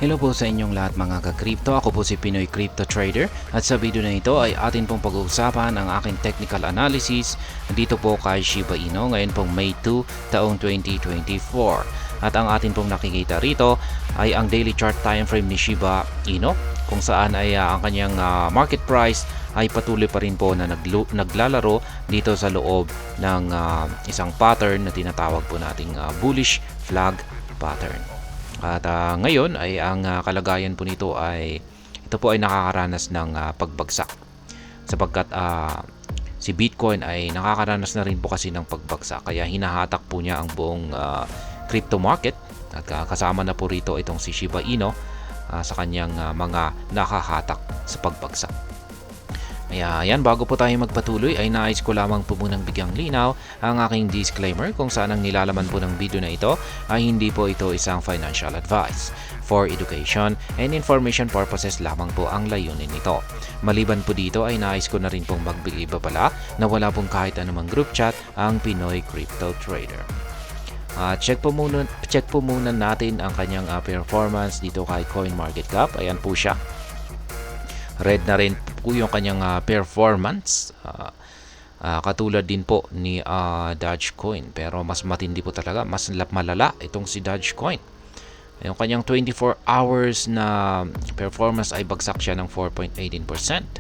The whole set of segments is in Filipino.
Hello po sa inyong lahat mga ka-crypto. Ako po si Pinoy Crypto Trader at sa video na ito ay atin pong pag-uusapan ang aking technical analysis dito po kay Shiba Inu ngayon pong May 2 taong 2024. At ang atin pong nakikita rito ay ang daily chart time frame ni Shiba Inu kung saan ay ang kanyang market price ay patuloy pa rin po na naglalaro dito sa loob ng isang pattern na tinatawag po nating bullish flag pattern. At ngayon ay ang kalagayan po nito ay ito po ay nakakaranas ng pagbagsak sapagkat si Bitcoin ay nakakaranas na rin po kasi ng pagbagsak kaya hinahatak po niya ang buong crypto market at kasama na po rito itong si Shiba Inu sa kanyang mga nakahatak sa pagbagsak. Kaya yan, bago po tayo magpatuloy ay nais ko lamang po munang bigyang linaw ang aking disclaimer kung saan ang nilalaman po ng video na ito ay hindi po ito isang financial advice. For education and information purposes lamang po ang layunin nito. Maliban po dito ay nais ko na rin pong magbigay babala na wala pong kahit anumang group chat ang Pinoy Crypto Trader. Check po muna natin ang kanyang performance dito kay CoinMarketCap. Ayan po siya. Red na rin po yung kanyang performance. Katulad din po ni Dogecoin. Pero mas matindi po talaga. Mas malala itong si Dogecoin. Yung kanyang 24 hours na performance ay bagsak siya ng 4.18%. 7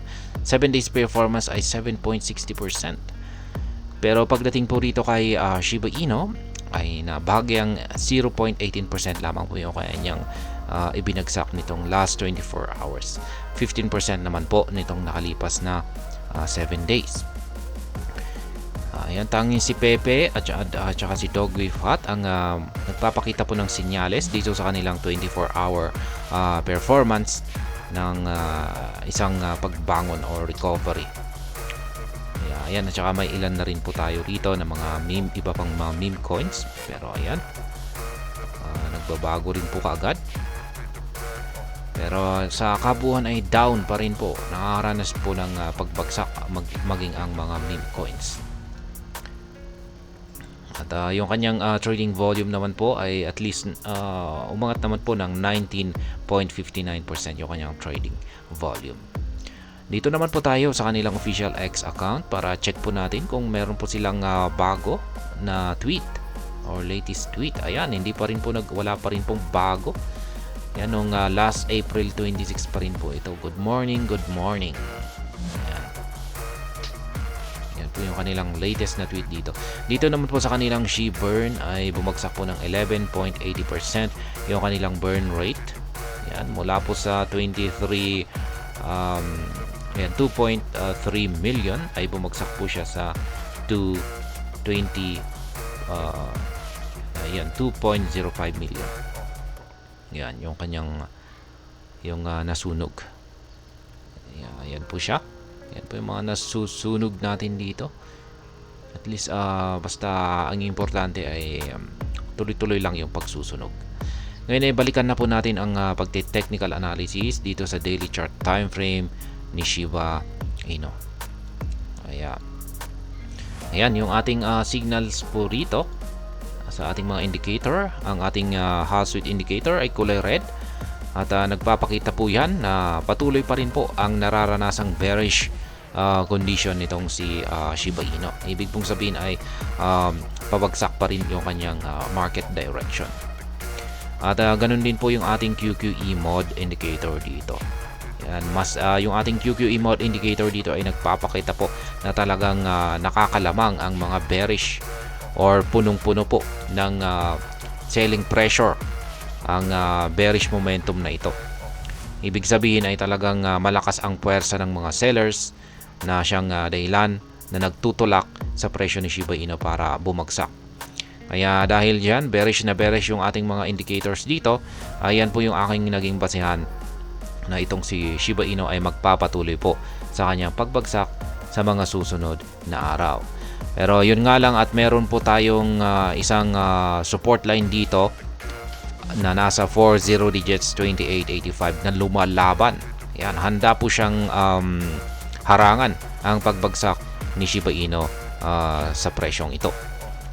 days performance ay 7.60%. Pero pagdating po rito kay Shiba Inu ay nabahagyang 0.18% lamang po yung kanyang ibinagsak nitong last 24 hours. 15% naman po nitong nakalipas na 7 days. Ayan, tanging si Pepe at saka si Dogwifat ang nagpapakita po ng sinyales dito sa kanilang 24-hour performance ng isang pagbangon or recovery. Ayan, at saka may ilan na rin po tayo rito na mga meme, iba pang mga meme coins. Pero ayan, nagbabago rin po kaagad. Pero sa kabuuan ay down pa rin po. Nakakaranas po ng pagbagsak maging ang mga meme coins. At yung kanyang trading volume naman po ay at least umangat naman po ng 19.59% yung kanyang trading volume. Dito naman po tayo sa kanilang official X account para check po natin kung meron po silang bago na tweet or latest tweet. Ayan, wala pa rin pong bago. Yan nung last April 26 pa rin po ito. Good morning, good morning. Ayan. Yan po yung kanilang latest na tweet dito. Dito naman po sa kanilang Shburn ay bumagsak po ng 11.80% yung kanilang burn rate. Yan, mula po sa 2.3 million ay bumagsak po siya sa 2.05 million. Yan, yung kanyang nasunog. Ayan po siya. Yan po yung mga nasusunog natin dito. At least basta ang importante ay tuloy-tuloy lang yung pagsusunog. Ngayon ay balikan na po natin ang pagte-technical analysis dito sa daily chart time frame ni Shiba Inu. Ayan yung ating signals po rito. Sa ating mga indicator, ang ating Hash Rate indicator ay kulay red at nagpapakita po yan na patuloy pa rin po ang nararanasang bearish condition nitong si Shiba Inu. Ibig pong sabihin ay pabagsak pa rin yung kanyang market direction. At ganun din po yung ating QQE mode indicator dito. Yan, yung ating QQE mode indicator dito ay nagpapakita po na talagang nakakalamang ang mga bearish or punong-puno po ng selling pressure ang bearish momentum na ito. Ibig sabihin ay talagang malakas ang puwersa ng mga sellers na siyang dahilan na nagtutulak sa presyo ni Shiba Inu para bumagsak. Kaya dahil dyan, bearish na bearish yung ating mga indicators dito, ayan po yung aking naging basehan na itong si Shiba Inu ay magpapatuloy po sa kanyang pagbagsak sa mga susunod na araw. Pero yun nga lang at meron po tayong isang support line dito na nasa 40 digits 2885 na lumalaban. Yan, handa po siyang harangan ang pagbagsak ni Shiba Inu sa presyong ito.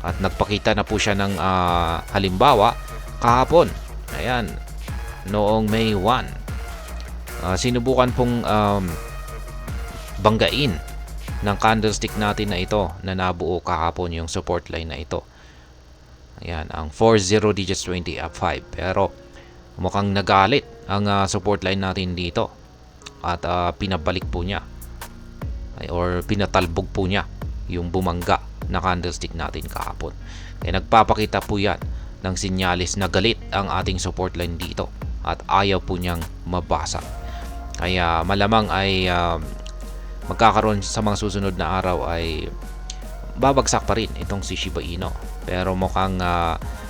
At nagpakita na po siya ng halimbawa kahapon. Ayan, noong May 1. Sinubukan pong banggain ng candlestick natin na ito na nabuo kahapon yung support line na ito. Ayan, ang 40 digits 20 up 5. Pero mukhang nagalit ang support line natin dito at pinabalik po niya or pinatalbog po niya yung bumangga na candlestick natin kahapon. Kaya nagpapakita po yan ng sinyalis na galit ang ating support line dito at ayaw po niyang mabasa. Kaya malamang ay magkakaroon sa mga susunod na araw ay babagsak pa rin itong si Shiba Inu. Pero mukhang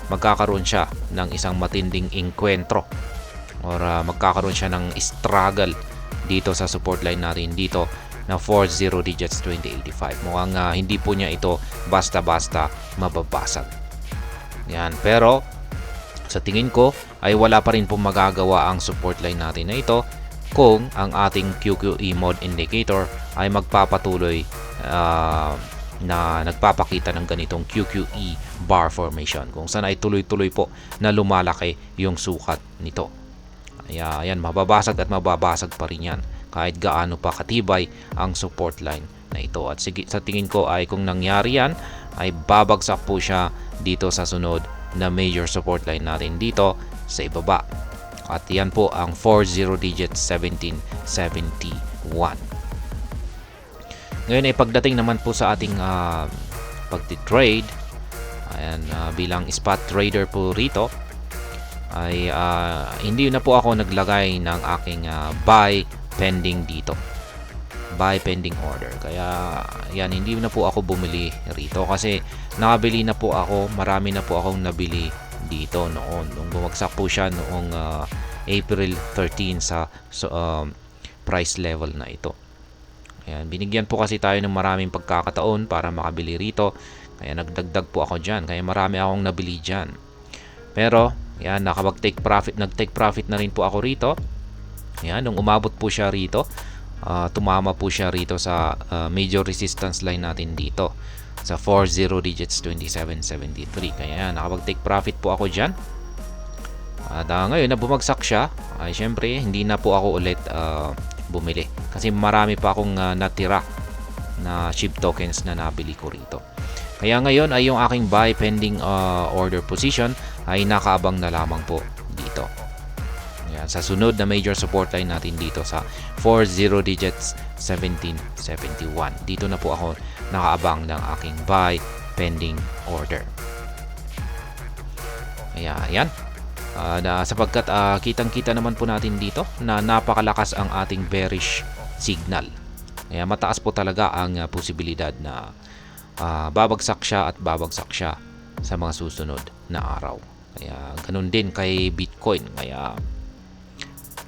magkakaroon siya ng isang matinding inkwentro or magkakaroon siya ng struggle dito sa support line natin dito na 40 digits 2085. Mukhang hindi po niya ito basta-basta mababasag. Yan. Pero sa tingin ko ay wala pa rin po magagawa ang support line natin na ito kung ang ating QQE mode indicator ay magpapatuloy na nagpapakita ng ganitong QQE bar formation, kung saan ay tuloy-tuloy po na lumalaki yung sukat nito. Ayan, mababasag at mababasag pa rin yan kahit gaano pa katibay ang support line na ito. At sa tingin ko ay kung nangyari yan ay babagsak po siya dito sa sunod na major support line natin dito sa ibaba. At yan po ang 40 digits 1771. Ngayon ay pagdating naman po sa ating pagti-trade, ayan, bilang spot trader po rito ay hindi na po ako naglagay ng aking buy pending dito, buy pending order. Kaya yan, hindi na po ako bumili rito kasi nakabili na po ako, marami na po akong nabili dito noon nung bumagsak po siya noong April 13 sa price level na ito. Ayan, binigyan po kasi tayo ng maraming pagkakataon para makabili rito, kaya nagdagdag po ako dyan, kaya marami akong nabili dyan. Pero yan, nag-take profit na rin po ako rito. Yan, nung umabot po siya rito, tumama po siya rito sa major resistance line natin dito sa 40 digits 2773. Kaya nakapag-take profit po ako dyan. At ngayon na bumagsak siya, ay syempre hindi na po ako ulit bumili kasi marami pa akong natira na SHIB tokens na nabili ko rito. Kaya ngayon ay yung aking buy pending order position ay nakaabang na lamang po dito. Ayan, sa sunod na major support line natin dito sa 40 digits 1771. Dito na po ako nakaabang ng aking buy pending order. Ayan. Sapagkat kitang-kita naman po natin dito na napakalakas ang ating bearish signal. Kaya mataas po talaga ang posibilidad na babagsak siya sa mga susunod na araw. Kaya ganun din kay Bitcoin. Kaya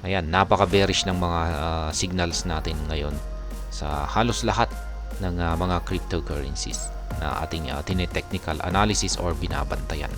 ayan, napaka-bearish ng mga signals natin ngayon sa halos lahat ng mga cryptocurrencies na ating tine-technical analysis or binabantayan.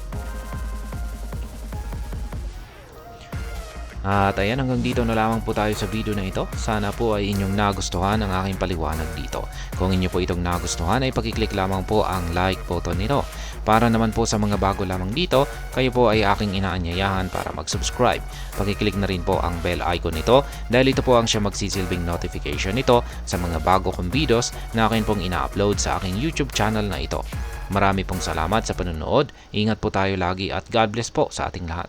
At ayan, hanggang dito na lamang po tayo sa video na ito. Sana po ay inyong nagustuhan ang aking paliwanag dito. Kung inyo po itong nagustuhan ay pakiclick lamang po ang like button nito. Para naman po sa mga bago lamang dito, kayo po ay aking inaanyayahan para mag-subscribe. Pakiclick na rin po ang bell icon nito dahil ito po ang siya magsisilbing notification nito sa mga bago kong videos na akin pong ina-upload sa aking YouTube channel na ito. Marami pong salamat sa panonood. Ingat po tayo lagi at God bless po sa ating lahat.